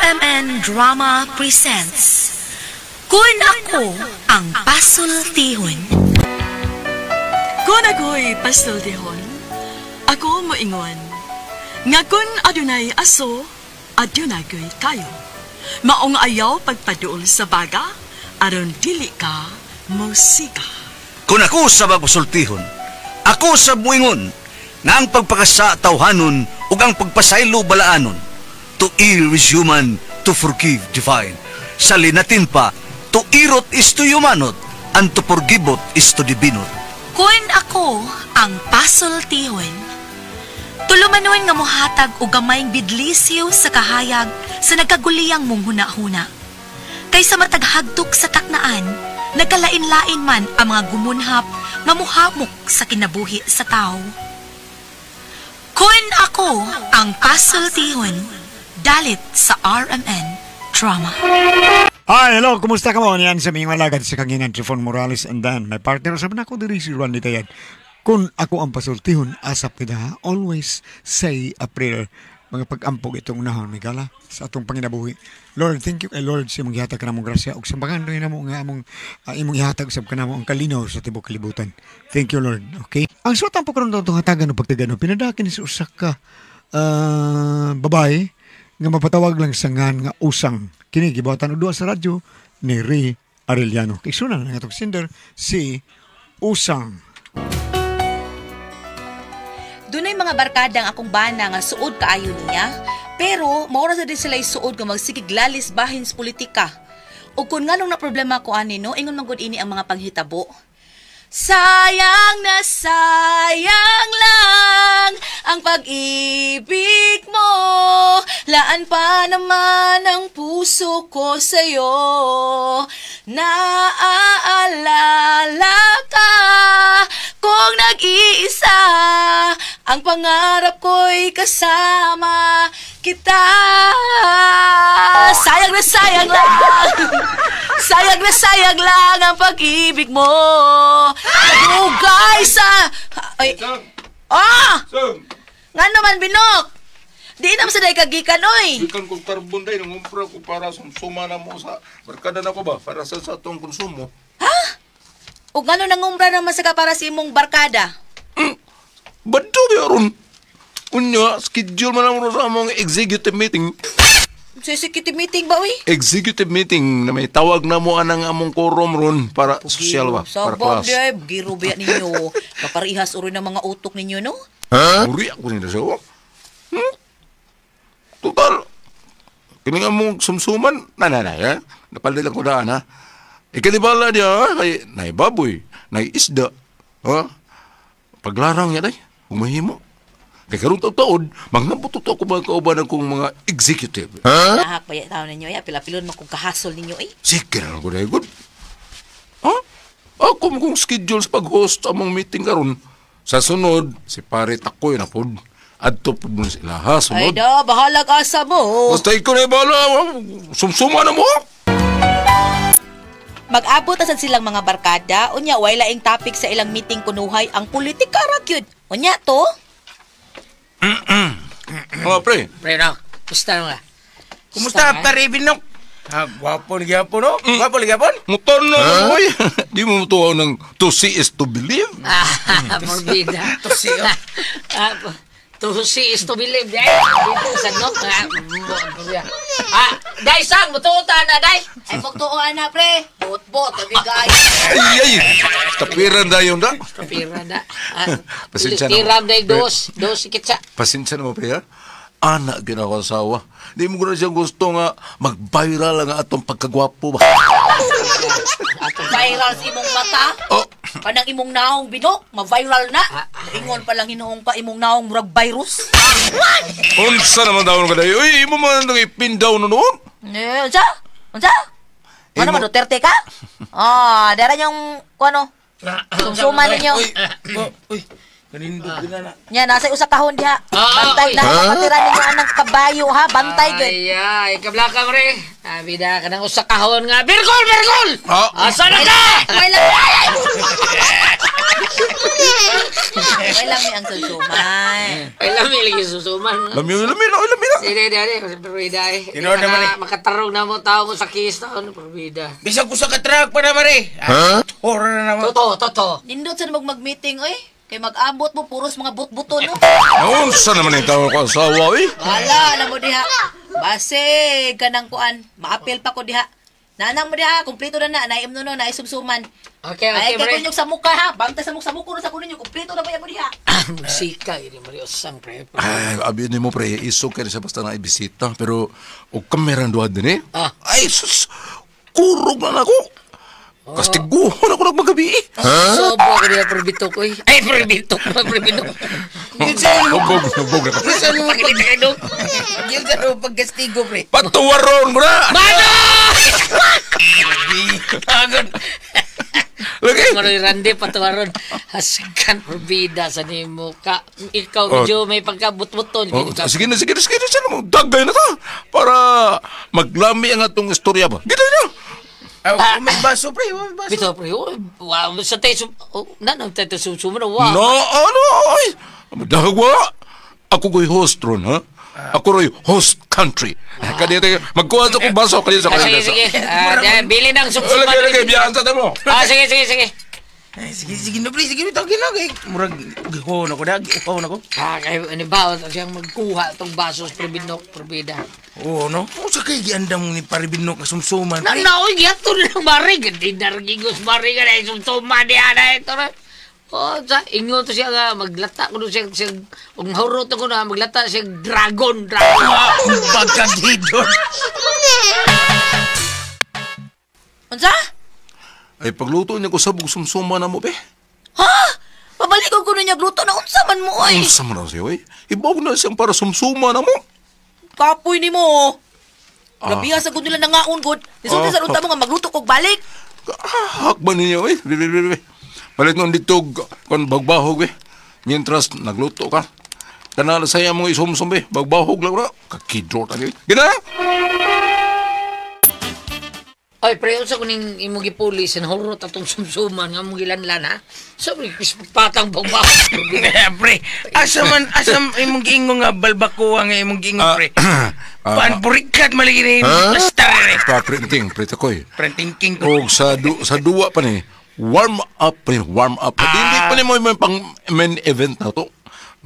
RMN Drama presents Kun Ako Ang Pasultihon. Kun ako'y pasultihon, ako moingon. Nga kun adunay aso, adunay kayo. Maong ayaw pagpaduol sa baga, aron dili ka musika. Kung ako sa pasultihon, ako sa buingon, nga ang pagpakasa tawhanon ug ang pagpasaylo balaanon. To err is human, to forgive divine. Sa linatin pa, to irot is to humanot, and to forgivot is to divinot. Kun ako ang pasultihon, tulumanon nga mohatag og gamayng bidlisiw sa kahayag sa nagkaguliyang mong huna-huna. Kaysa mataghagtok sa taknaan, nagkalain-lain man ang mga gumunhap nga muhamok sa kinabuhi sa tao. Kun ako ang pasultihon, dalit sa RMN Drama. Hi, hello, kumusta ka mo? Yan sa mga malagad sa kanginan, Trifon Morales and Dan. My partner sa ako diri si Ron Litayad. Kung ako ang pasultihon, asap kita, always say a prayer. Mga pag-ampog itong unahon, may gala, sa atong panginabuhi. Lord, thank you kay Lord sa imong ihatag ka namong grasya. O sa bagan rin mo nga imong ihatag sa kanamo ang kalinaw sa tibok kalibutan. Thank you, Lord. Okay? Ang suot ang pagkaroon itong hatagan o pagtagano, pinadakin sa usak ka babae, nga mapatawag lang sa ngan nga usang. Kini gibawatan og duha sa radyo ni Ray Arellano. Kaisunan nga itong sender si Usang. Dunay mga barkada ang akong bana nga suod kaayo niya, pero maura sa din sila suod nga magsikiglalis bahin sa politika. O kung nganong na problema ko ani no, ingon man gud ini ang mga panghitabo. Sayang na sayang lang ang pag-ibig mo. Laan pa naman ang puso ko sa'yo. Naaalala ka kung nag-iisa. Ang pangarap ko'y kasama kita. Sayang na sayang lang. Sayang na sayang lang ang pag-ibig mo. Nagugay sa... Ay... Ah! Nga naman, Binok! Di naman sa dahi kagikan, oy! Gikan kong karbon day, nangumpra ko para suma na mo sa barkada na ko ba? Para sa atong konsumo. Ha? O gano'n nangumpra naman sa para sa imong barkada? Bado yaron. Unya, schedule man lang sa among executive meeting. Sa executive meeting ba, oy? Executive meeting na may tawag na mo anang among quorum ron para social ba? Para Sabag, class. Deb. Giro ba ninyo? Kaparihas uro ng mga utok ninyo, no? Ha? Uri ako nila sa Total. Kini nga mong sumsuman, nananay, ha? Napaldilang ko daan, ha? Ikalibala niya, ha? Kay naibaboy, naisda, ha? Paglarang niya, day, umahimo. Kaya karong taon, magnabutot ako mga kauban akong mga executive. Ha? Nahak pa yung tao ninyo, ya. Pila-pilon mo kung kahasol ninyo, eh. Sige na ko na good. Ha? Ako mo kong schedule sa pag-host among meeting karon. Sa sunod, si pare Takoy na pod. Adto pod mo sila, ha? Sunod. Ay da, bahalag asa mo. Basta ikaw na ibala, sumsuma na mo. Mag-abot asan silang mga barkada, unya, way laing topic sa ilang meeting kunuhay ang politika rakyod. Unya, to? Mga pre. Pre, no? Kumusta nga? Kumusta, pare Binok? Gwapo ni Gapon, no? Gwapo ni Gapon? Muton na, boy. Di mo mutuwa ng to see is to believe. Morbida. To see, oh. To see is to believe, day. Dito sa no? Day, sang, mutuutan na, day. Ay, magtuoan na, pre. Bot-bot, nabigay. Ay, tapiran na yun da. Kapira na. Pasensya na. Tiram, day, dos ikitsa. Pasensya na mo, pre, ha? Anak ginakasawa. Di mo ko na siya gusto nga mag-viral nga atong pagkagwapo ba? Viral sa imong mata. Oh. Kanang imong naong, Binok, ma-viral na. Ingon pa lang hinuong pa imong naong murag virus. Unsa naman daw ka dayo? Uy, imo man nang ipindaw na noon. Unsa? Unsa? Ano man, Duterte ka? Dara niyong, ano, sumsuman ninyo. Uy, kanindog na na. Yan, nasa usa kahon diha. Bantay na, kapatira ninyo anang kabayo, ha? Bantay, gud. Ay, kablaka, pre. Bida ka ng usakahon nga. Birgol! Asa na ka? May lang. Ay, lami ang susuman. Ay, lami lagi susuman. Lami na. Sige, dali, Provida eh. Tinood naman eh. Makatarong na mo tao mo sa kiss taon, Provida. Bisag ko sa katrak pa na mare. Ha? Horror na naman. Toto. Nindot sa mag-meeting, oy. Kay mag-ambot mo, puros mga but-buto, no? Naunsa naman yung tawag ko asawa, eh? Wala, alam mo diha. Base, ganang kuan. Ma-appeal pa ko diha. Nanang mo diha, kumpleto na, naim no, naisumsuman. Okay, Ay, pre. kay kunyog sa mukha, ha? Bangta sa mukha no, sa kunyog, kumpleto na ba yan mo diha? Musika, ini mo usang pre. Ay, abi ni mo, pre, isok ka rin sa basta na ibisita. Pero, o kamerang duwad din, eh? Ah. Ay, sus, kurog na ako. Kastiguhon ako nagmagabi, eh. So, buwa ko niya perbitok ko eh. Ay, perbitok. Hubog na ka, pre. Gilsa mo pagkastigo, pre. Patuwaron mo na! Mano! Agad. Lagi! Maroy Randy, patawaron. Haskan, Provida sa nimo ka. Ikaw, medyo may pagkabut-buton. Oh, sige na. Sana mo, dagay na ta. Para maglami ang atong istorya ba. Gito na. May baso, pre. May baso. Bito, pre. Wow, sa tayo, nanang tayo susuman. Wow. No, ano, ay. Dahagwa. Ako ko'y host ron, ha? Ako ro'y host country. Kanina, magkuha sa kong baso. Kanina sa kanina. Sige. Bili ng susuman. Lagi, biyahan sa mo. Sige. Ay, sige na, pre. Sige na, tawagin na. Murag, gihon ako na. Gihon ako. Kaya ba, siyang magkuha itong basos, Provida. Oo, no? O sa kay giandam ni Paribinok na sumsuman. Nanaoy, giyato na ng bari. Gandi na regigos bari ka na. Sumsuma niya na ito na. O, sa inyo to siya nga, maglata ko doon siya, kung mahurot ko na, maglata siya, dragon. Pagkagidon. Unsa? Ay, pagluto niya ko sabog sumsuma na mo, be. Ha? Pabalik ko kuno niya gluto na unsa man mo, oy. Unsa man na siya, oy. Ibawag na siyang para sumsuma na mo. Kapoy ni mo. Labiya sa nila na ngaon gud. Nisulti sa runta mo nga magluto kog balik. Hakban ninyo, eh. Balik nung dito, kung bagbahog, eh. Mientras nagluto ka. Kanala saya mong isumsum, eh. Bagbahog lang na. Kakidro tayo. Gina! Ay, pre, unsa kuning imong gipulis na horot atong sumsuman nga mong gilanlan, ha? Sabi, patang bangba. Pre, asam imong giingong nga balbako nga imong giingong, pre. Paan burikat maligi na basta, pre. Printing, pritakoy. Printing king ko. O sa duwa pa ni, warm up. Hindi pa ni mo yung pang main event na to.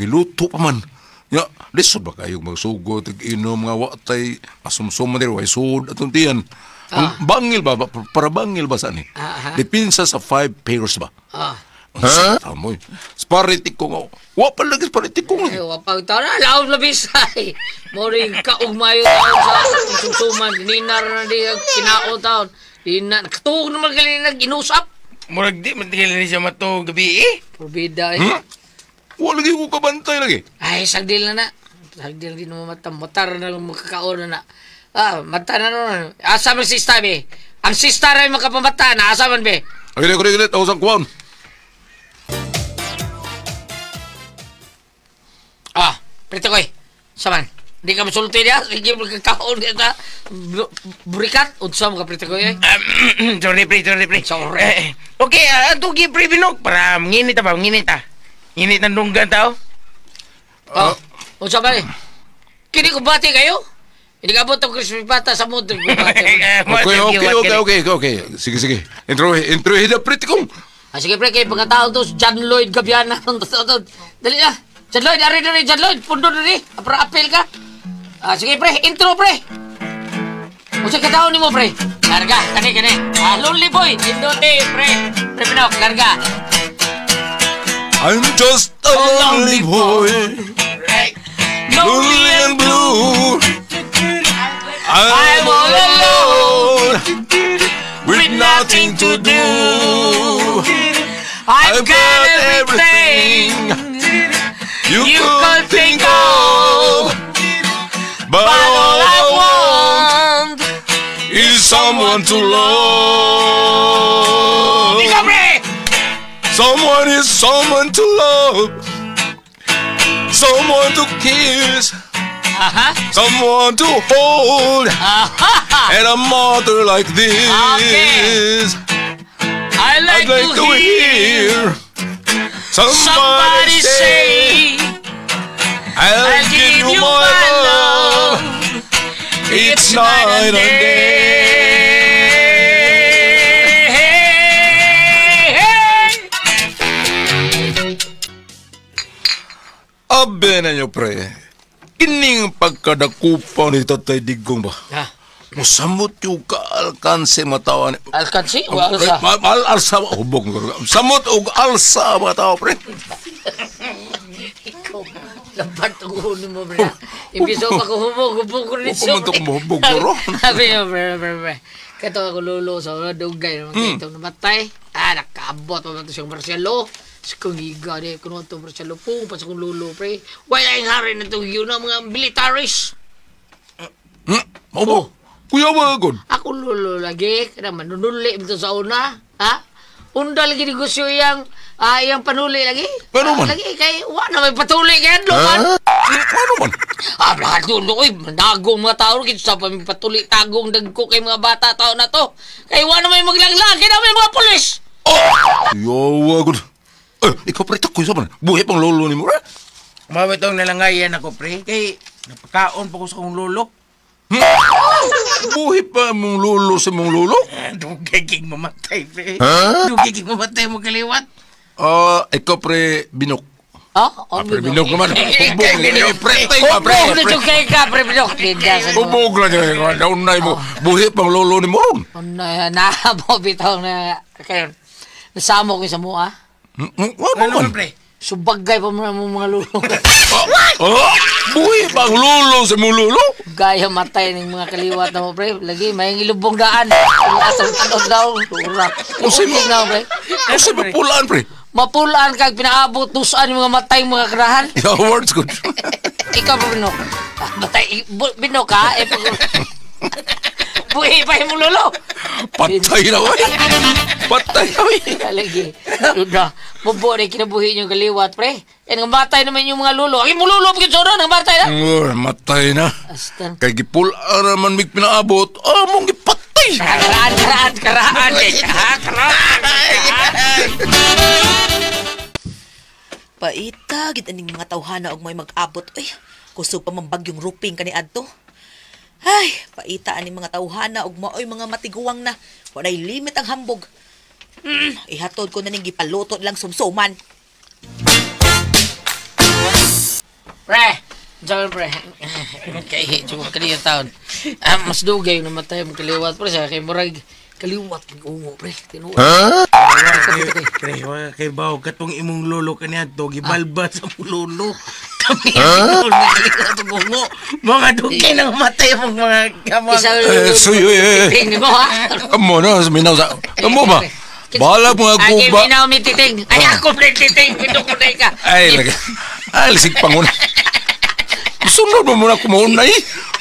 Giluto pa man. Ya, lisod ba kayong magsugo, tig-inom nga watay, asumsum man din, way sud, atong tiyan. Ang bangil ba? Para bangil ba saan eh? Dipinsa sa 5 pairs ba? Ha? Tamoy. Sparitik ko nga. Wapa lagi sparitik ko nga. Ay, wapag taon na, laos labis ay. Moring kaugmayo taon sa susuman. Ninar na di kinao taon. Nakatuog naman galing nag-inusap. Murag di, matigil na siya matog gabi, eh. Probida eh. Wala lagi ko kabantay lagi. Ay, sagdil na na. Sagdil din mo matar na lang makakaon na na. Mata na nun. Asa man sista, be? Ang sista rin makapamata na. Asa man, be? Agilit. Ako sang kuwan. Prito ko eh. Saman. Hindi ka masulti niya. Sige, magkakaon niya ta. Burikat. Unsa mo ka, Prito ko eh. Sorry, pre. Sorry. Okay, tugi, pre, Binok. Para nginit ba? Nginit ng dunggan tao. Unsa ba eh? Kini ko bati kayo? Hindi ka botong crispy pata sa mood. Okay. Sige. Intro hida pretty kong. Sige, pre, kayo pagkatao to, John Lloyd Gabiana. Dali na. John Lloyd, ari, John Lloyd. Pundo na rin. Para apel ka. Sige, pre, intro, pre. Usa katao ni mo, pre. Larga, kani. Lonely boy. Indote, pre. Pre, Pinok, larga. I'm just a lonely boy. Lonely and blue. I'm all alone with nothing to do. I've got everything you could think of, but all I want is someone to love. Someone is someone to love, someone to kiss. Someone to hold, and a mother like this. I'd like to hear Somebody say I'll give you my love. It's night and day. Abe na nyo, pre. Kining pagkadakupaw ni Tatay Digong ba? Ha? Musamot yung kaalkanse matawa ni... Alkansi? O alsa? Alsa ba? Hubog mo. Samot o alsa matawa, pre. Ikaw, labat ang uhunin mo, pre. Impiso pa ko hubog ko rin siya. Pumuntok mo hubog ko, ro. Sabi niyo, pre. Kato ako lulo sa mga dugay. Itong namatay. Nakaabot pa ba ito siyang Marcelo? Kung higa niya, kung ito Marcelo po, pas akong lulo, pre. Wala yung hari na ito yun ang mga militaris. Mau ba? Kuya ba, God? Ako lulo lagi. Kaya manunuli ito sa una. Ha? Unda lagi negosyo yang panuli lagi. Paano man? Lagi kay wala may patuli kaya luman. Paano man? Lahat doon oy, nagong mga tao kit sa patuli tagong dagko kay mga bata tao na to. Kay wala may maglanglag kay may mga pulis. Yawa, God. Ikaw pre, takoy sa man. Buhay pang lolo ni mo, eh? Mawitong nalangayan ako, pre. Kay napakaon pa ko sa kong lolo. Buhay pa mong lolo sa mong lolo? Dugiging mamatay, pre. Ha? Dugiging mamatay mo kaliwat. Ikaw pre, binok. Pre, binok naman. Hubog lang. Pre, tayo pa, pre. Hubog na dugay ka, pre, binok. Hubog lang yun. Naunay mo. Buhay pang lolo ni mo. Naabo bitaw na kayo. Nasamo ko sa mua. Ano man, pre? Subagay pa mo mga lulo. Buhay pang lolo sa mong lolo? Gaya matay ng mga kaliwat na mo, pre. Lagi, may ilubong daan. Asal daw. Kasi na, pre. Kasi mapulaan, pre. Mapulaan kag pinaabot tusaan yung mga matay mga karahan. Yeah, words good. Ikaw pa, Binok. Matay, Binok ha? Buhay pa yung lolo. Patay na, oy. Patay na, oy. Lagi. Luda. Bubo na kinabuhi yung kaliwat, pre. Nga matay naman yung mga lolo. Ang mo lolo, pagkit soda, nang matay na. Matay na. Astan. Kay gipulaan naman mig pinaabot. Mong gipatay. Karaan. Karaan. Paita, gid aning mga tawhana og may mag-abot. Ay, kuso pa mambagyong ruping kani adto. Ay, paita aning mga tawhana og maoy mga matiguwang na. Walay limit ang hambog. Ihatod ko na ning gipaluto lang sumsuman. Pre, Diyan, pre. Kaya, tsaka kanina taon. Mas dugay na matay mong kaliwat, pre. Sa kay Murag, kaliwat ng ungo, pre. Tinuwa. Ha? Pre, kay Bao, katong imong lolo kaniya to, gibalba sa lolo. Kami yung kaliwat ng ungo. Mga dugay nang matay mong mga kamang. Suyo, Titing mo, ha? Kamo na, minaw sa... Kamo ba? Bahala mga guba. Ay, minaw mi titing. Ay, ako, pre, titing. Pinukunay ka. Ay, lisig panguna. Sunod mo muna kumaunay.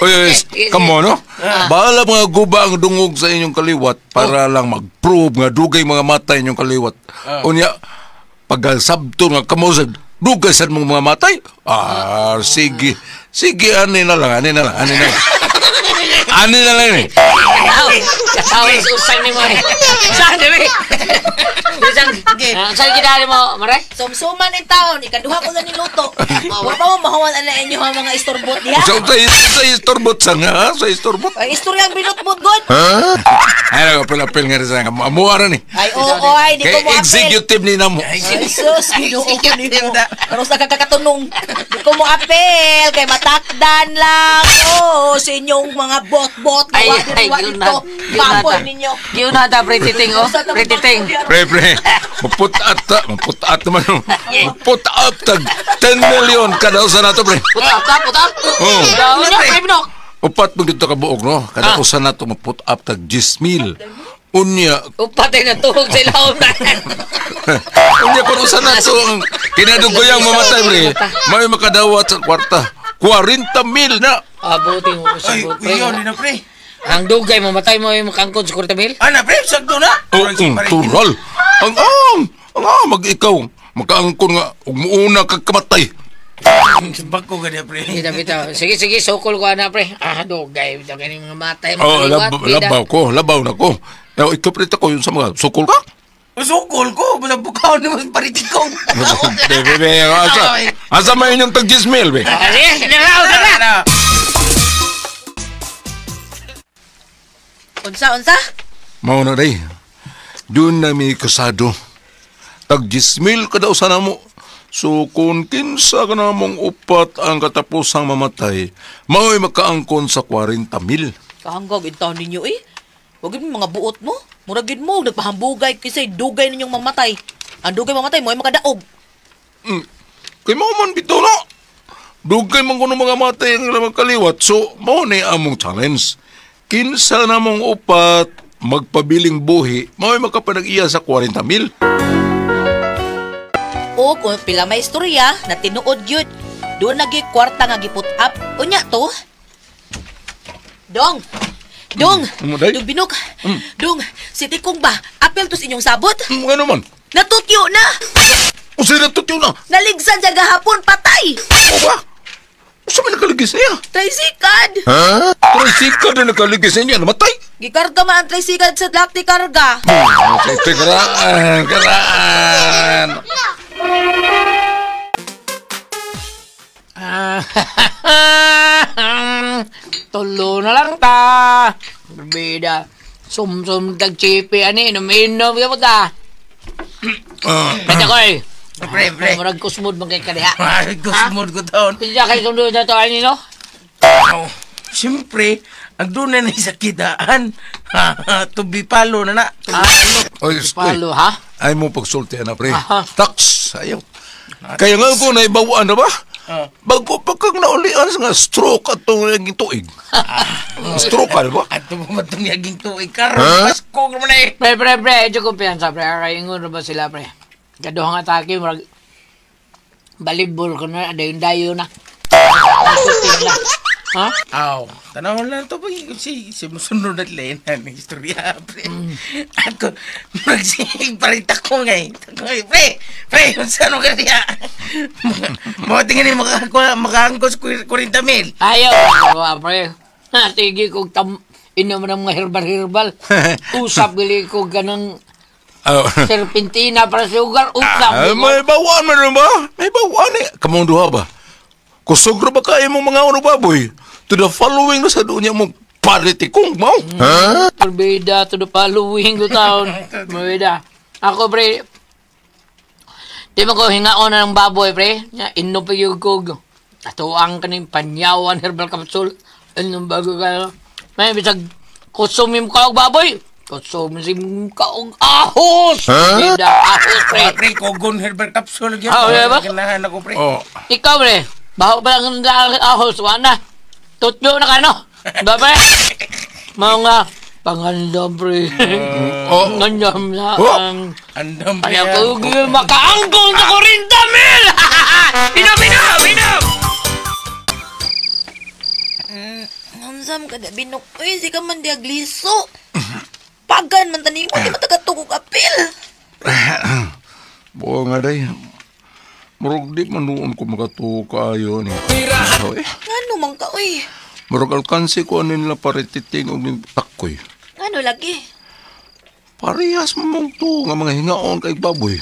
Oy, kamo no? Bahala mga guba ang dungog sa inyong kaliwat para lang mag-prove nga dugay mga mata inyong kaliwat. Unya, pag-sabto nga kamo sa dugay sa mong mga matay. Sige. Sige, ani na lang. Ani na lang eh. Kasawin sa usang ni mo eh. Saan dami? Saan kinali mo, Maray? Sumsuman in taon, ikaduha ko na niluto. Huwag pa mo mahawan na inyo ang mga istorbot diha. Sa istorbot sa nga, sa istorbot. Ay, istoryang binutbot, God. Ay, napil nga rin sa nga. Amuara ni. Ay, oo, ay, di ko mo apel. Executive ni na mo. Ay, sus, ginuo ko ni mo. Pero sa kakakatunong, di ko mo apel, kay matakdan lang. Oo, sa inyong mga bot-bot. Ay, yun na. Papoy ninyo. Yun na, pretiting, oh. Pretiting. Pre. Maputat naman. Maputat tag 10 million kada usa nato, pre. Putak. Oo. Daw niya, pre, Binok. Upat mo dito ka buok, no? Kada usa nato maputat tag 10 mil. Unya. Upatay na tuhog sa ilawom na. Unya kung usa nato ang kinadugoyang mamatay, pre. May makadawat sa kwarta. 40 mil na. Buti mo sa Ay, pre. yun na, pre. Ang dugay, mamatay mo yung makangkod sa Kurtamil? Ana, pre, sakto na. Tural. Mag-ikaw. Magkaangkon nga. Umuuna kag kamatay. Bako ka niya, pre. Bitaw. Sige, sukol ko na, pre. Dugay. Bitaw ka mga matay. Labaw na ko. Ikaw pre ko yun sa mga sukol ka? Usukol ko, basta bukaw ni mas paritikong. Bebe, asa may inyong tag-10,000, be? Sige, sinaraw. Unsa? Mao na day. Doon na may kasado. Tag-10,000 ka daw sana mo. So kung kinsa ka na mong upat ang katapusang mamatay, mao'y makaangkon sa 40,000. Kahanggag intaw ninyo eh. Huwag yun mga buot mo. Muragin mo, nagpahambugay kisay dugay ninyong mamatay. Ang dugay mamatay mo ay makadaog. Kay mao man bitaw na. Dugay man kuno mga matay ang ilang kaliwat. So mao ni among challenge. Kinsa na mong upat magpabiling buhi, mao'y makapanag-iya sa 40,000. O kung pila may istorya na tinuod yun, doon nagi kwarta nga giput up. Unya to? Dong, Dong, binok. Dong, si Tikong ba? Apel to sa inyong sabot? Ano man? Natutyo na! O sa'yo natutyo na? Naligsan siya gahapon, patay! O ba? O sa'yo may nakaligis niya? Tricycad! Ha? Tricycad na nakaligis niya, namatay? Gikarga man ang tricycad sa lakti karga. Karaan! Tulo na lang ta. Berbeda. Sum-sum tag-chipi ani. Inom-inom ka po ta. Kaya ko eh. Pre. Marag kusmod man kay kadiha. Ay, kusmod ko taon. Pinja kayo sundod na to ani no? Siyempre, ang doon na naisakidaan. Tubi palo na na. Oy, Palo ha? ay mo pagsulti na, pre. Aha. Tax, ayaw. Kaya nga ko na ibawaan na ba? Bago pa kang naulian nga stroke at itong naging tuig. Stroke ka, ba? At mo matong yaging tuig karon. Pasko naman eh. Pre. Edyo kumpiyansa pre. Arayin na ba sila pre? Kaduhang atake. Marag balibol ko na. Dayon-dayo na. Ha? Aw, tanaw lang to ba si musunod at len ang istorya, pre. Ako, parita ko ngay. Pre, saan ka niya? Mga tingin ni makaangkos 40,000. Ayaw. Pre. Tigi ko inom ng mga herbal. Usap gali ko ganun serpentina para sa ugar. Usap. May bawaan man rin ba? May bawaan eh. Kamong duha ba? Kusogro ba kayo mong mga ano baboy? To the following na sa doon niya mong paritikong mo. Perbeda to the following ko taon. Perbeda. Ako, pre. Di mo ko hingaon na ng baboy, pre. Inom pa yung kog. Tatuang ka ng panyawan herbal capsule. Anong bago ka? May bisag kusumim ka og baboy. Kusumim ka og ahos. Perbeda, ahos, pre. Pre, kogon herbal capsule. Ba? Kinahan ako, pre. Ikaw, pre. Baho pa lang ang ahos. Wana. Tutyo na ka, no? Babe? Mga pangandam, pre. Ngandam na ang... Andam, pre. Kaya ko makaangkong sa 40,000! Inom! Nansam ka na binok. Uy, si ka man diagliso. Pagan man taning mo, di matagatugog apil. Buo nga day. Murag di man noon ko makatuka ayo ni. Ano man ka, uy? Murag alkansi ko ano nila parititing o takoy. Ano lagi? Parehas mo mong to nga mga hingaon kay baboy.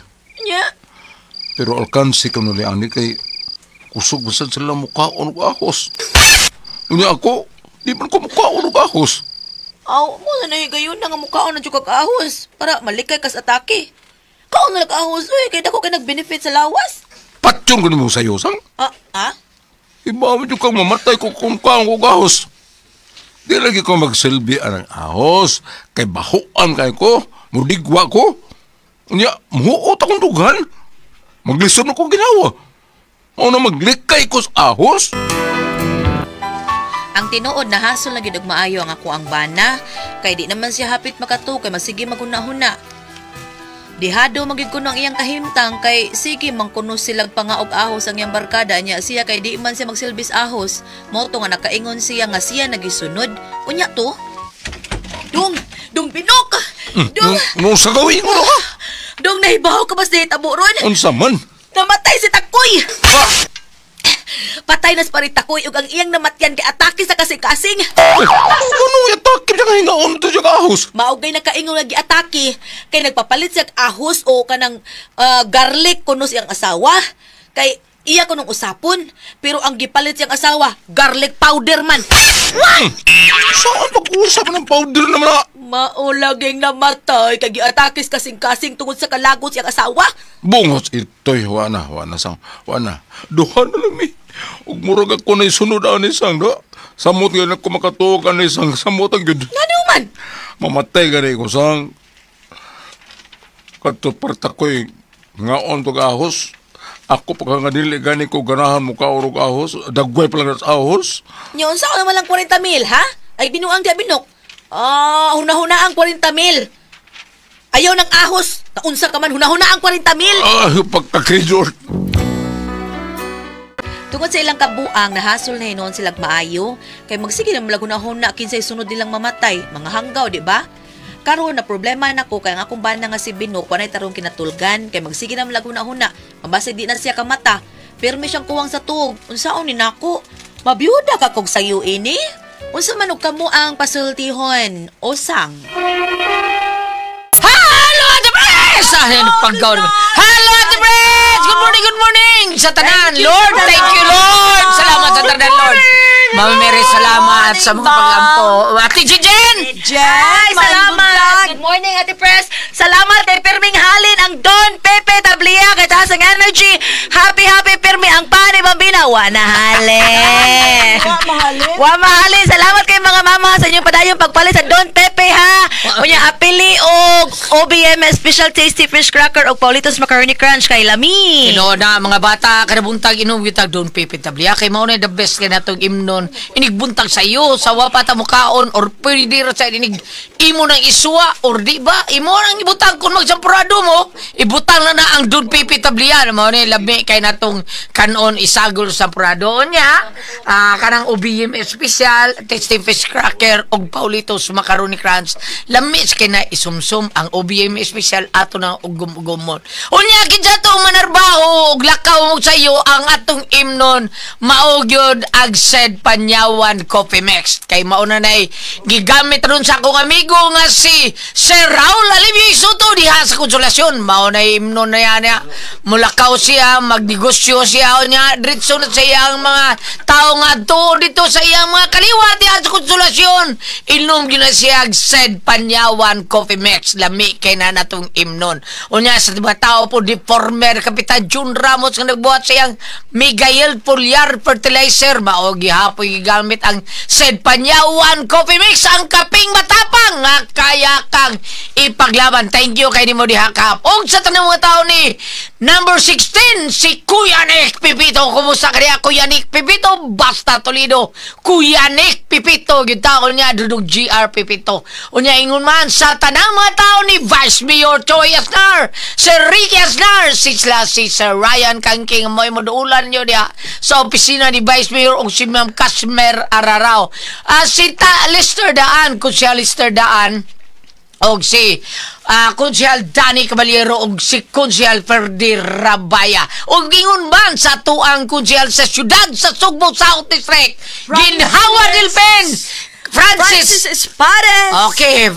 Nya? Pero alkansi ko nuli ani kay kusog basad sila mukhaon og ahos. Unya ako, di man ko mukhaon og ahos. Aw, mo na gayon na nga mukhaon na juga kaahos para malikay kas atake. Kaon na nag-ahos, uy, kaya dako kay nag-benefit sa lawas. Patyon ko ni mo sayo, sang? Iba mo yung kang mamatay ko kung kaong ko ahos. Di lagi ko magsilbi ang ahos. Kay bahuan kay ko. Mudigwa ko. Unya, muhuot akong dugan. Maglisod na ko ginawa. O na maglikay ko sa ahos. Ang tinuod na hasol na gid og maayo ang ako ang bana. Kay di naman siya hapit makatu kay masige maghuna-huna. Dihado magid kuno ang iyang kahimtang kay sige mangkuno silag pangaog ahos ang iyang barkada niya siya kay di man siya magsilbis ahos mo to nga nakaingon siya nga siya nagisunod unya to dong binok Nung sa gawin mo ka? dong nahibaw ka bas di tabo ron Unsa man? namatay si Takoy patay na si Takoy ug ang iyang namatyan kay atake sa kasing-kasing Ano yung takip niya hingaon to siya kahos. Maugay nakaingon nga giatake kay nagpapalit siya ahos o kanang garlic kuno siyang asawa. Kay iya ko nung usapon, pero ang gipalit siyang asawa, garlic powder man. Saan pag-usap ng powder naman na? Maulaging namatay kay giatakis kasing-kasing tungod sa kalagos siyang asawa. Bungos ito'y wana sang, wana. Duha na lang mi. Ug murag ako na isunod ani sang do. Samot nga na kumakatuog ani sang samot ang yun. Ano man? Mamatay gani ko sang. Kadto parta ko'y ngaon to ahos. Ako pagka nga dili gani ko ganahan mo ka urog ahos. Dagway pala sa ahos. Nyon sa naman lang 40,000 ha? Ay binuang dia binok. Huna-huna ang 40,000. Ayaw ng ahos. Taunsa ka man huna-huna ang 40,000. Pagka-kredor. Tungod sa ilang kabuang, nahasol na hinon silang maayo. Kay magsige na mula huna-huna kinsay sunod nilang mamatay. Mga hanggaw, di ba? Karon na problema na ko kay ang akong bana nga si Binok panay tarong kinatulgan kay magsige na mula huna-huna. Mabase di na siya kamata. Pero may siyang kuwang sa tuog. Unsaon ni nako? Mabiyuda ka kog sayo ini? Unsa man og kamo ang pasultihon? Osang. Hello, Ate Pres! Ahin, paggaw naman. Hello, Ate Pres! Good morning, good morning! Sa tanan, Lord, thank you, Lord! Salamat sa tanan, Lord! Mami Mary, salamat sa mga pag-ampo. Ate Jen! Ay, salamat! Good morning, Ate Pres! Salamat kay Pirming Halin, ang Don Pepe Tablia, kay taas ang energy. Happy, Pirmi, ang pani bambina. Wa na halin. Wa mahalin. Salamat kay mga mama sa inyong padayong pagpalit sa Don Pepe, ha? Unya, apili og OBM Special Tasty Fish Cracker og Paulitos Macaroni Crunch kay Lami. Na mga bata, kanabuntag inugitag Don Pepe Tablia, kay mauna the best kay natong imnon. Inigbuntag sa iyo, sa wapata mo kaon, or pwede ra sa inig imo ng iswa, or di ba? Imo nang ibutang kung magsampurado mo, ibutang na ang Don Pepe Tablia. Mauna labi kay natong kanon isagol sa purado niya. Kanang OBM Special, Tasty Fish Cracker, og Paulitos Macaroni Crunch. Lamis kay na isumsum ang OBM Special ato na ugum-ugumon. Unya kinsa to manarbaho og lakaw mo sa iyo ang atong imnon maugyod ag said Panyawan Coffee Mix. Kay mauna nay gigamit ron sa akong amigo nga si Sir Raul Alivio Soto diha sa Konsolasyon. Mauna imnon na yan niya. Mulakaw siya, magnegosyo siya niya. Diretso na sa iyang mga tao nga dito sa iyang mga kaliwa diha sa Konsolasyon. Inom yun na siya said Panyawan Coffee Mix. Lami kay na natong imnon. Unya sa mga tao po di former Kapitan Jun Ramos nga nagbuhat sa iyang Miguel Pulyar Fertilizer. Maogi hapoy gigamit ang said Panyawan Coffee Mix, ang kaping matapang nga kaya kang ipaglaban. Thank you kay nimo diha kap. Og sa tanang mga tao ni number 16 si Kuya Nick Pipito. Kumusta ka niya Kuya Nick Pipito? Basta Toledo. Kuya Nick Pipito gyud taon niya dudog GR Pipito. Unya ingon man sa tanang mga tao ni Vice Mayor Choi Asnar, Sir Ricky Asnar, si Sir Ryan Kangking moy moduulan nyo diha sa opisina ni Vice Mayor og si Ma'am Kasmer Ararao. Si Lister Daan, Kunsyal Lister Daan, og si Kunsyal Danny Caballero og si Kunsyal Ferdi Rabaya. Og gingon man sa tuang kunsyal sa syudad sa Sugbo South District, Ginhawa Dilpen Francis Espares. Okay,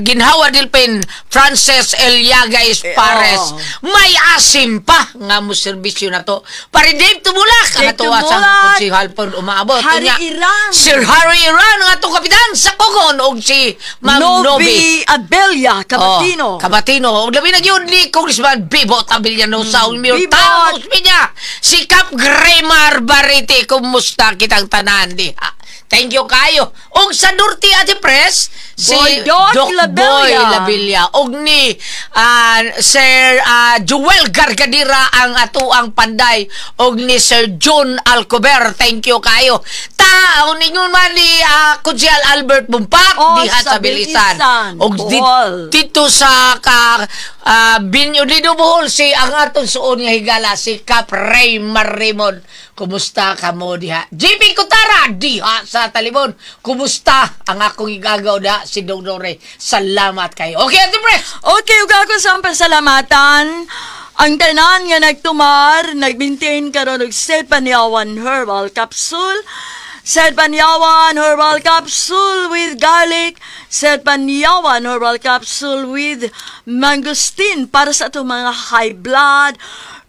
Ginhawa Dilpen Francis Eliaga Espares. May asim pa nga mo serbisyo na to. Para Dave Tumulak ang ito asang konsihal po umaabot. Harry Iran. Sir Harry Iran ang ito kapitan sa Kogon og si Ma'am Novi Abelia Cabatino. Cabatino. Og labi na yun ni Congressman Bibo Tabillano sa Mayor Taos niya. Si Cap Gremar Bariti. Kumusta kitang tanan diha? Thank you kayo. Og sa Durti Ate Pres, si Doc Boy Labilla. Og ni Sir Joel Gargadira ang atuang panday. Og ni Sir John Alcober. Thank you kayo. Taon ninyo man ni Kunsyal Albert Bumpak diha sa Bilisan. Og dito sa Binyo Dino Bohol si ang atong suon nga higala si Cap Ray Marimon. Kumusta ka mo diha? JP Kutara diha sa Talibon. Kumusta ang akong igagaw da si Dong Ray? Salamat kayo. Okay, Ate Pres. Okay, ugago sa pasalamatan. Ang tanan nga nagtumar, nagbintain karon og Said Panyawan Herbal Capsule. Said Panyawan Herbal Capsule with garlic. Said Panyawan Herbal Capsule with mangosteen para sa itong mga high blood,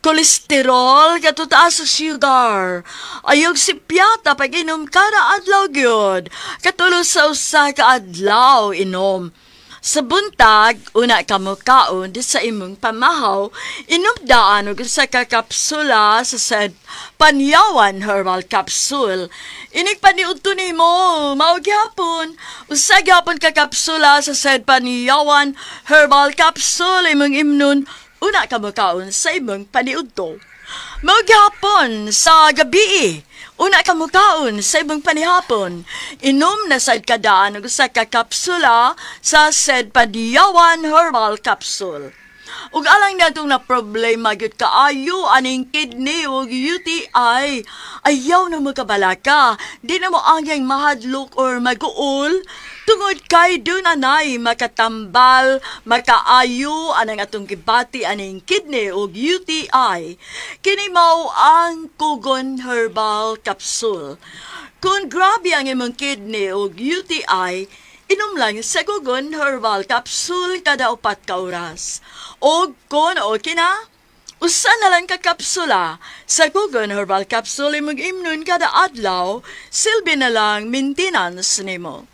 kolesterol, katutaas sa sugar. Ayog si piyata pag inom kada adlaw gyud. Katulos sa usa ka adlaw inom. Sa buntag, una ka mo kaon di sa imong pamahaw, inumdaan og sa kakapsula sa said Panyawan Herbal Capsule. Inigpaniudto nimo, mao gyapon. Usa gyapon ka kapsula sa said Panyawan Herbal Capsule imong imnon, una ka mo kaon sa imong paniudto. Mao gyapon sa gabi. Una ka mo kaon sa ibang panihapon. Inom na sad kadaan og sa kakapsula sa said Panyawan Herbal Capsule. Ug alang natong na problema gyud kaayo aning kidney ug UTI. Ayaw na magkabalaka. Di na mo angyang mahadlok or maguol. Tungod kay doon anay makatambal, makaayo anang atong gibati aning kidney o UTI. Kini mao ang Kugon Herbal Capsule. Kung grabe ang imong kidney o UTI, inom lang sa Kugon Herbal Capsule kada 4 ka oras. O kung okay na, usa na lang ka kapsula sa Kugon Herbal Capsule imong imnon kada adlaw, silbi na lang maintenance nimo.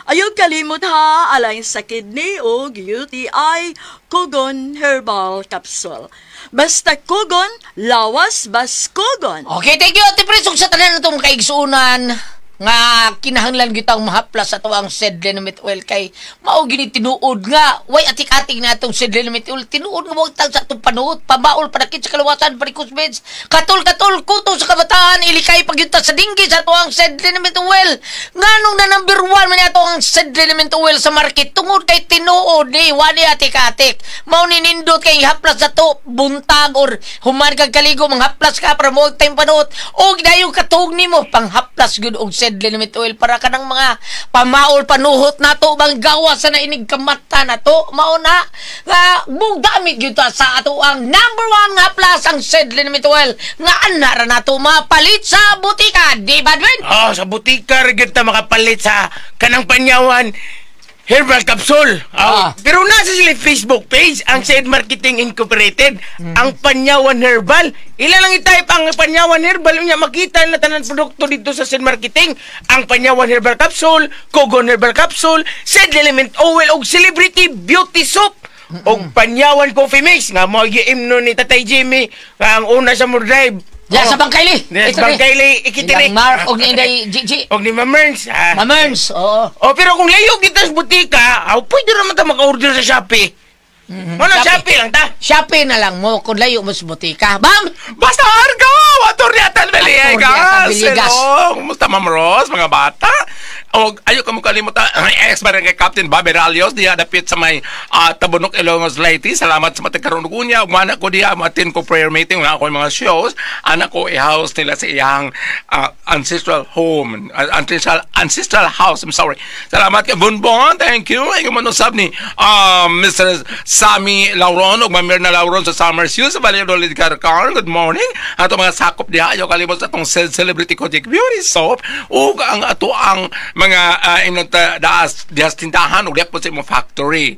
Ayaw kalimot ha, alang sa kidney o UTI, Kugon Herbal Capsule. Basta Kugon, lawas bas Kugon. Okay, thank you, Ate Pres. Sa tanan na itong kaigsuunan nga kinahanglan gitang mahaplas ato ang sedlenamit oil kay mao gini tinuod nga way atik-atik na atong sedlenamit oil tinuod nga wag tag sa atong panuot pabaol padakit sa kalawasan parikos beds katul kuto sa kabataan ilikay pagyunta sa dinggi sa ato ang sedlenamit oil nganong na number 1 man ato ang sedlenamit oil sa market tungod kay tinuod ni wali atik-atik mao ni nindot kay haplas ato buntag or human kag kaligo manghaplas ka para mo time panuot og dayon katug nimo panghaplas gud og sedlenamit oil para kanang mga pamaol panuhot nato bang gawa sa nainig kamata nato mao na nga bugdamit gyud ta sa ato ang number 1 nga plus ang sedlenamit oil nga anara nato mapalit sa butika di ba Edwin? Sa butika rin ta makapalit sa kanang Panyawan Herbal Capsule. Pero nasa sila Facebook page, ang Said Marketing Incorporated, ang Panyawan Herbal. Ilan lang i-type ang Panyawan Herbal, unya makita na tanan produkto dito sa Said Marketing, ang Panyawan Herbal Capsule, Kugon Herbal Capsule, Said Element Oil, og Celebrity Beauty Soap, og Panyawan Coffee Mix, nga mo i-imno ni Tatay Jimmy, ang una sa Mordrive. Sa Bangkayli. Sa Bangkayli, ikitiri. Yang Mark, og ni Inday Gigi. Og ni Mamerns. Mamerns, oo. Pero kung layo kita sa butika, pwede naman ta maka-order sa Shopee. Shopee lang ta. Shopee na lang mo kung layo mo sa butika. Bam! Basta Argo! Atorniatan Beligas! Beligas. Hello! Kumusta, Ma'am Rose, mga bata? O, ayaw ka mo kalimutan, ex-barang kay Captain Bobby Ralios, diya dapit sa may Tabunok, Ilongos Leyte. Salamat sa matagkaroon ko niya. Umana ko diya, matin ko prayer meeting, wala ko yung mga shows. Anak ko, i-house nila sa iyang ancestral home, ancestral house, I'm sorry. Salamat kay Bunbon, thank you. Ayaw mo nusab ni Mr. Sammy Lauron, o Mamirna Lauron sa Summer Shoes, sa Valladolid Carcar. Good morning. Ato mga sakop diya, ayaw kalimot sa itong Celebrity Kojic Beauty Soap, o ang ato ang mga daas tindahan o diap po sa imong factory.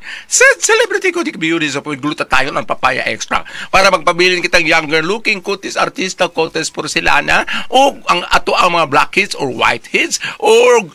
Celebrity Kojic Beauty Soap, gluta tayo ng papaya extra para magpabilin kitang younger looking kutis artista, kutis porcelana, o ang ato ang mga blackheads or whiteheads, or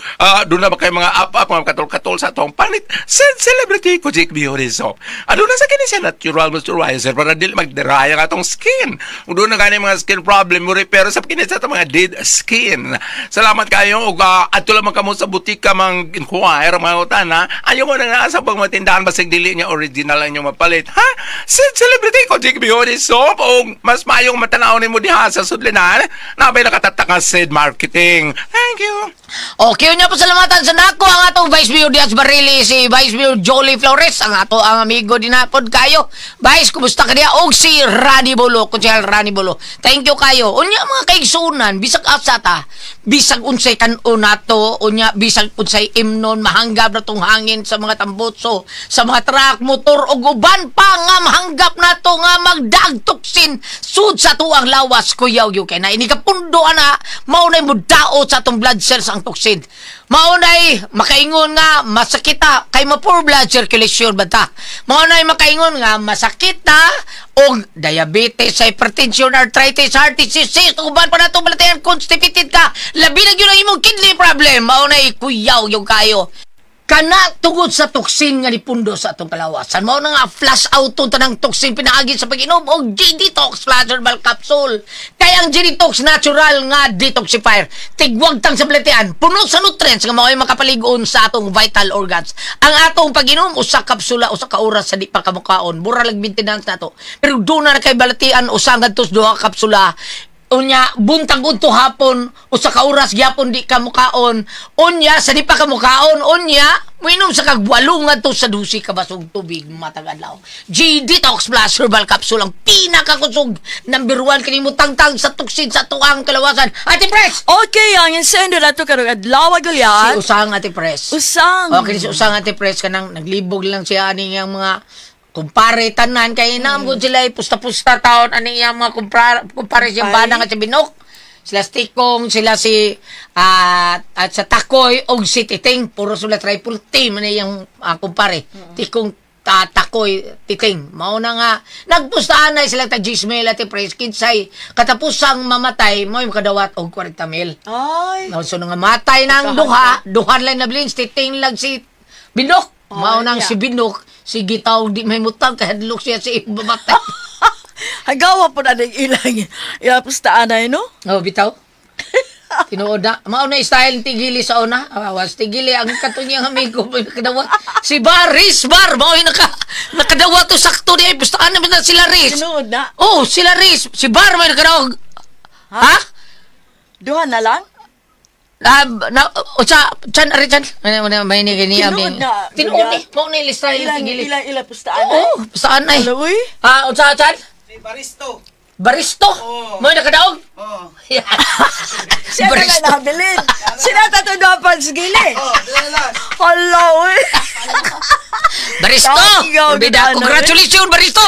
doon na ba kayo mga up-up, mga katol-katol sa atong panit. Celebrity Kojic Beauty Soap. Ano na sa kanya siya natural moisturizer para dili magderaya ang atong skin. Kung doon na ganyan mga skin problem mo pero sa kanya sa mga dead skin. Salamat kayo. Ato lang kamo sa butika mang inquire mga utana. Ayaw mo na nga sa pag matindahan basig dili niya original lang yung mapalit. Ha? Celebrity Kojic Beauty Soap o mas mayong matanaw ni mo diha sa sudlinan. Nabay nakatatakang Said Marketing. Thank you. Okay, niya po salamatan sa nako ang atong Vice Mayor Diaz Barili, si Vice Mayor Jolie Flores, ang ato ang amigo dinapod kayo. Vice, kumusta ka niya? Og si Rani Bolo, Kunsehal Rani Bolo. Thank you kayo. Unya mga kaigsunan, bisag asa ta, bisag unsay tan-o nato, unya nga bisag unsay imnon mahanggap na tong hangin sa mga tambutso, sa mga truck, motor ug uban pa nga mahanggap nato nga magdagtoksin sud sa tuang lawas kuyaw yu kay na ini kapundo ana mao nay mudao sa atong blood cells ang toksin. Mao nay makaingon nga masakita kay ma-poor blood circulation bata. Mao nay makaingon nga masakita og diabetes, hypertension, arthritis, heart disease, uban pa nato balatayan constipated ka. Labi na gyud ang imong kidney problem. Mao nay kuyaw yung kayo. Kana tungod sa toksin nga nipundo sa atong kalawasan. Mao na nga flush out tong tanang toksin pinaagi sa pag-inom og G-Detox Flash Herbal Capsule. Kay ang G-Detox natural nga detoxifier. Tigwag tang sa balatian, puno sa nutrients nga mao'y makapaligon sa atong vital organs. Ang atong pag-inom usa kapsula usa ka oras sa di pa kamukaon. Mura lang maintenance nato. Pero do na kay balatian usa ngadtos duha ka kapsula. Unya buntag udto hapon usa ka oras gyapon di ka mukaon. Unya sa di pa ka mukaon unya minom sa kag 8 ngadto sa 12 ka basog tubig matag adlaw. G-Detox Plus Herbal Capsule ang pinakakusog number 1 kanimo tangtang sa toksin sa tuang kalawasan. Ate Pres. Okay, ang insendo nato karong adlaw gulyan. Si Usang Ate Pres. Usang. Okay, si Usang Ate Pres kanang naglibog lang siya ani ang mga kumpare tanan kay naamgod sila pusta-pusta taon ani yang mga kumpare siyang banang at si Binok. Sila Tikong, sila si at sa Takoy og si Titing, puro sila triple team ani yang kumpare. Tikong Takoy Titing. Mao na nga nagpustaan na sila tag Gismel at Pres kinsay katapusang mamatay mo kadawat og 40,000. Ay. So nga matay nang duha lang na blins Titing lang si Binok. Mao nang si Binok sige tawag di may mutang kahadlok siya si babatay. Hagawa po na ng ilang pustaan na no? Oh, bitaw. Tinuod na. Mao na style tigili sa una. Awas tigili ang katunyang amigo mo nakadawa. Si Baris Bar mao nakadawa to sakto di pustaan naman na sila Riz. Tinuod na. Oh, sila Riz. Si Bar may nakadawa. Ha? Duha na lang? Chan Arichan may ni gani Tinuod na. Tinuod ni mo ni listahin tigili. Ilang pustaan na? Oh, pustaan ay. Uy. Unsa Chan? Si Baristo. Baristo? Oo. Mo nakadaog? Oh. Siya na lang nabilin. Sila tatudo pa sa gili. Oh, dalas. Hala, uy. Baristo! Ikaw, Orbida, gano'n, congratulations, Baristo!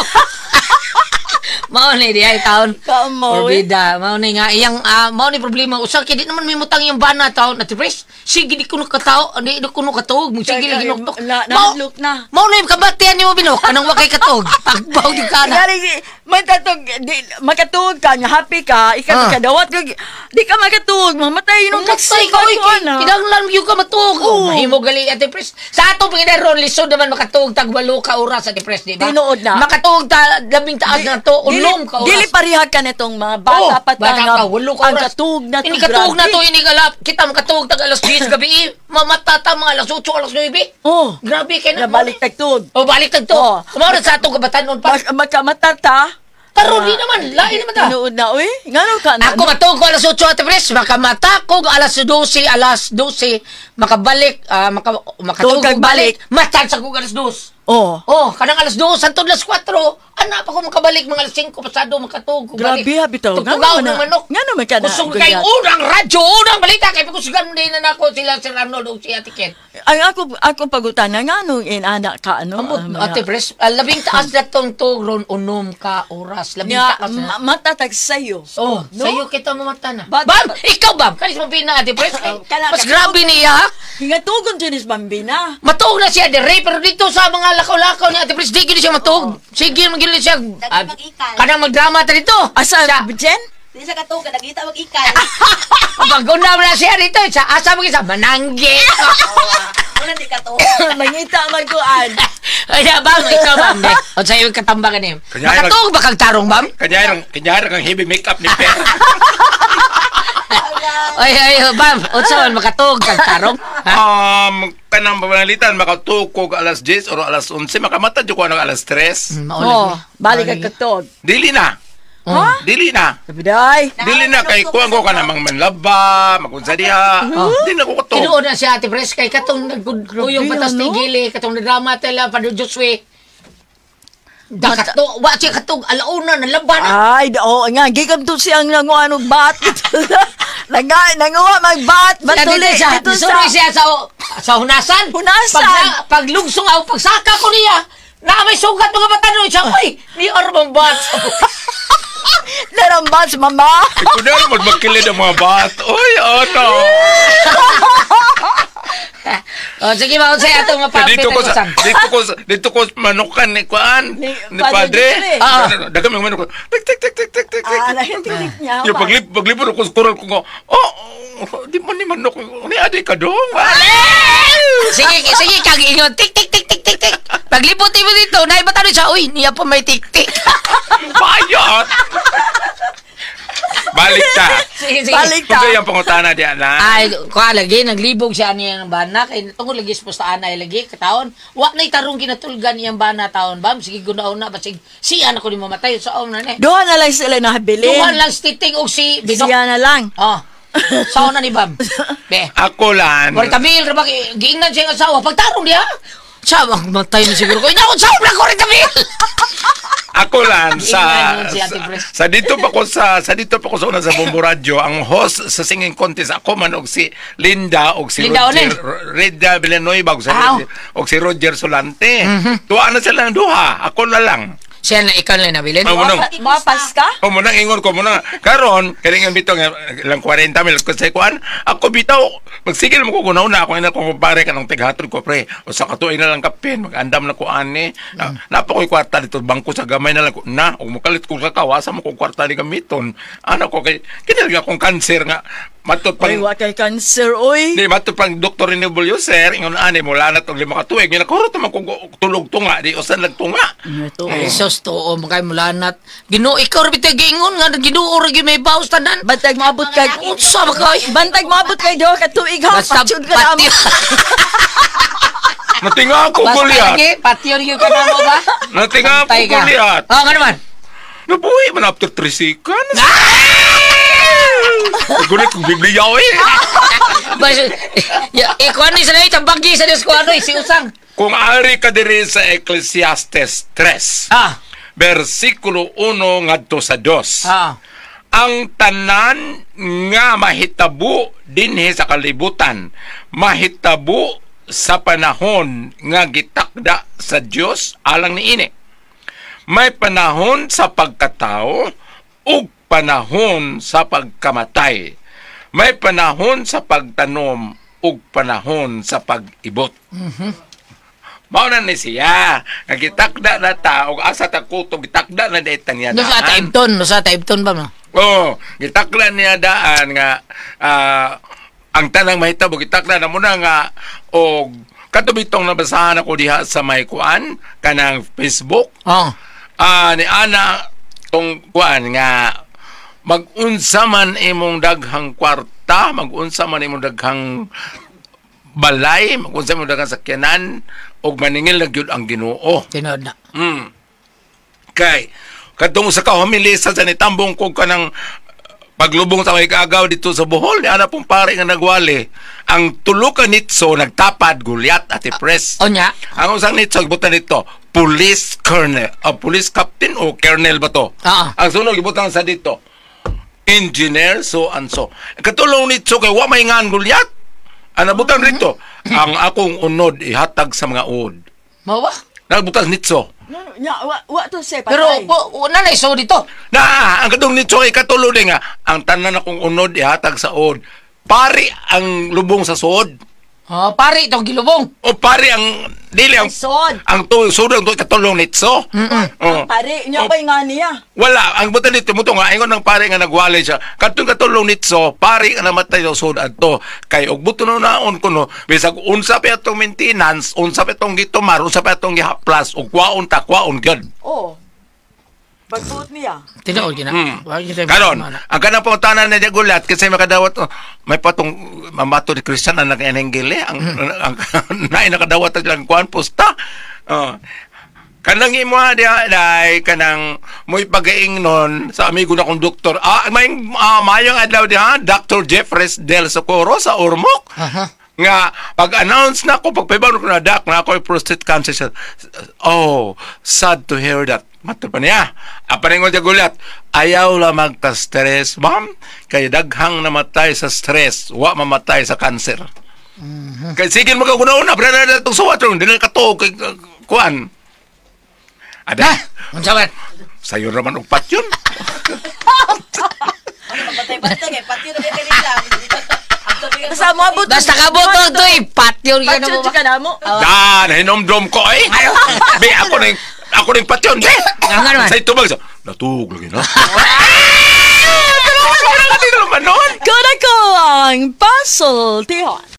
Mao ni di ay taon. Kamo, Orbida, mao ni nga iyang mao ni problema usa kay di naman may mutang yung bana taon na Pres. Sige di kuno katao, di kuno katuog, mo sige lagi noktok. Nahadlok na. Mao ni kabatian nimo Binok kanang wa kay katuog. Pagbaw di kana. Gari, may tatog, makatuog ka, nga happy ka, ikaw kadawat ka, di ka makatuog, mamatay nung Magsay ka, oy, kinanglan yung ka matuog. Mahimo gali, Ate Pres. Sa atong Panginoon, lisod naman makatuog tag 8 ka oras, Ate Pres, di ba? Tinuod na. Makatuog labing taas na to, unom ka oras. Dili parihag ka nitong mga bata pa bata ka, 8 ka ang oras. katuog na to. Ini katuog na to, ini galap. Kita makatuog tag alas 10 gabi, mamatata mga alas 8, alas 9. Oh. Grabe, kaya na. Nabalik tagtuog. O, balik tag to. Oh. Kumaroon sa atong kabatanon pa. Makamatata. Taro, di naman. Lain naman ta. Tinuod na, uy. Ngano ka na? Ako matuog ko alas 8, Ate Pres. Makamata ko alas 12, makabalik, makatuog Tuog ko balik. Matansa ko alas 2. Oh. Oh, kanang alas 2, hangtod alas 4. Anak pa ko makabalik mga alas 5 pasado makatuog ko balik. Grabe, habitaw. Tugtugaw ng manok. Ngano man ka na? Kusog kay unang radyo, unang balita kay pagkusugan din na nako sila si Arnold o si Ate Ken. Ang ako pagutan na ngano inanak ka ano? Ate Pres, labing taas na tong ron unom ka oras. Labing taas na. Matatag sayo. Oh, no? sa'yo kita mamata na. But- Bam! Ikaw, Bam! Kanis mo pina, Ate Pres. Mas grabe niya, ha? Hingatugon Junis Bambina. Matuog na siya, dire, pero dito sa mga lakaw-lakaw ni Ate Pres, di gini siya matuog. Sige, magiging siya. Kanang magdrama ta dito. Asa, Siya. Jen? Di sa katong ka nakita mag-ikay. Pag-una mo na siya dito, sa asa mo sa manangge. Wala di katong. Mangita magkuan. Ay, Bam, ikaw, Bam. O sa'yo yung katambakan niyo. Kanya- Makatuog ba kang tarong, Bam? Kanyara kang heavy makeup ni Per. Ay, Bam, o sa'yo makatuog kang tarong? Ha? Kanang panalitan, makatukog alas 10 o alas 11, makamata dyan ko ng alas 3. Oh, balik ang katog. Dili na. Ha? Dili na. Sabiday. Dili na kay kuwan ko ka namang manlaba, makunsa diha. Dili na ko kato. Tinuod na si Ate Pres, kay katong nagkuyong patas ano? tigili, katong nadrama tala, Padre Josue. Dakato, wa siya katong alauna, nalaban. Ay, oo nga, gigam to siyang nanguanog bat. Nanguha magbat. Batuli. Dito siya sa hunasan. Hunasan. Paglungsong ako, pagsaka ko niya, na may sugat mga mata doon siya. Uy, ni Arbang Bat. Narambas, mama. Ikaw na naman magkilid ang mga bat. Uy, ano? Sige ba, unsay atong mapapit Dito ko manukan ni Kuan, ni Padre. Dagang mga manok. Tik. Nahintilik niya. Yung paglipod ako sa kural ko nga, di mo ni manok. Ni aday ka dong. Sige, kag ingon. Tik. Paglipot mo dito, naibatan siya. Uy, niya pa may tik. Bayot! Balik ta. Sige. Balik ta. Kung kayang pangutana diyan na. Ay, kuha lagi, naglibog siya niyang bana. Kaya tungkol lagi sa postaan ay lagi, kataon. Wa na itarong kinatulgan niyang bana taon, bam. Sige, gunaon na. Basig, si anak ko ni mamatay. Sa na ni. Doon na lang sila nahabilin. Tuhan lang si Titing o si Binok. Siya na lang. Sao na ni Bam. Be. Ako lang. Wala tamil, rabak, giingnan siya yung asawa. Pagtarong niya, siya, matay na siguro ko. Inakot, sao na ko rin tamil. Ako lang Ingnan yun si Ate Pres. sa dito pa ko sa una sa Bombo Radio, ang host sa singing contest ako man og si Linda og si Linda Reda Villanueva og si Roger Solante. Tuwa na sila ng duha. Ako na lang. Siya na ikaw na nabilin. Mapas ka? Munang ingon ko muna. Karon, kalingan bitaw nga ilang 40 mil ko sa kuan. Ako bitaw magsigil mo ko kunauna ako ina ko pare ka ng tighatod ko pre. O sa katuig na lang kapin, magandam na ko ani. Napa ko'y kwarta dito bangko sa gamay na lang ko na. Og mukalit ko sa kawasa mo ko kwarta ni gamiton. Ano ko kay kinalga akong cancer nga matot pang Wa kay cancer, oy. Di matot pang doktor ni Bulyo sir ingon ani mo lanat og 5 ka tuig. Nga nakurot man ko tulog tunga di usan nagtunga. Jesus to, makay mulanat. Ginoo, ikaw rin bitay giingon nga, ginoo rin may bawas tanan. Bantag maabot kay Unsa ba kay? Bantag maabot kay do ka tuig ha. Basta Patsud ka na mo. Natinga ako guliat. Patio rin ka na mo ba? Natinga ako Patay ka. guliat. Nga naman. Nabuhi man after 3 seconds. Gunit kong Biblia eh. Ikaw ano isa na itang bagi sa Diyos ko ano si Usang. Kung ari ka diri sa Ecclesiastes 3, versikulo 1 ngadto sa 2. Ang tanan nga mahitabo dinhi sa kalibutan, mahitabo sa panahon nga gitakda sa Dios alang niini. May panahon sa pagkatao ug panahon sa pagkamatay. May panahon sa pagtanom ug panahon sa pag-ibot. Mao na ni siya. Nagitakda na ta og asa ta kuto gitakda na daytan niya. No sa taibton ba mo? Gitakda niya daan nga ang tanang mahitabo gitakda na muna nga og katubitong nabasahan ako diha sa may kuan kanang Facebook. Ni ana tong kuan nga mag-unsa man imong daghang kwarta, mag-unsa man imong daghang balay, mag-unsa man daghang sakyanan, og maningil na gyud ang Ginoo. Tinod na. Kay kadtong sa kahumilisa sa nitambong ko kanang paglubong sa may kaagaw dito sa Bohol, ni ana pong pare nga nagwali. Ang tulo ka nitso nagtapad gulyat Ate Pres. Onya. Ang usang nitso gibutan dito, police colonel, police captain o colonel ba to? Ang sunod gibutan sa dito, engineer so and so. Katulong nitso kay wa may ngan gulyat. Anabutan rito, ang akong unod ihatag sa mga uod. Mao ba? Nagbutan nitso. Wa to say patay. Pero una na iso dito. Ang katong nitso kay katulong nga, ang tanan akong unod ihatag sa uod. Pari ang lubong sa suod. Pari itong gilubong. O pari ang dili ang Sod. ang suod ang katulong nitso. Pare, nya pa nga niya. Wala, ang butan nito mo to nga ingon ng pare nga nagwalay siya. Katulong nitso, pare nga namatay daw sud adto. Kay og buto naon kuno, bisag unsa pa atong maintenance, unsa pa atong gitumar, unsa pa atong gihaplas ug kwaon gyud. Pagsuot niya. Tinood gina. Karon, ang kanang pangutanan na gulat kasi makadawat may patong mamato ni Christian ang nag-enenggil ang naay nakadawat ang kuan posta. Kanang imo dai kanang mo'y pagaingnon sa amigo na kong doktor. Mayong adlaw diha Dr. Jeffres Del Socorro sa Ormoc. Nga pag-announce na ako pagpaybaw ko na dak na ako prostate cancer. Sad to hear that. Mato pa niya. Aparingon siya gulat. Ayaw lang magka-stress, ma'am. Kaya daghang namatay sa stress. Wa mamatay sa cancer. Kaya sige mo ka una-una. Pero na itong suwat ron. Hindi na katuog. Kuan. Ada. Unsa man? Sayo naman ugpat yun. Patay-patay kay patyo na kay nila. Basta moabot. Basta kaboto to eh. Patyon ka na mo Patyo ba? ka na mo. Dan, hinomdom ko eh. Be, ako na yung patyon. Be, Nga naman. sa itubag sa... Natug lagi na. Hindi naman nun. Kuna ko ang pasultihon.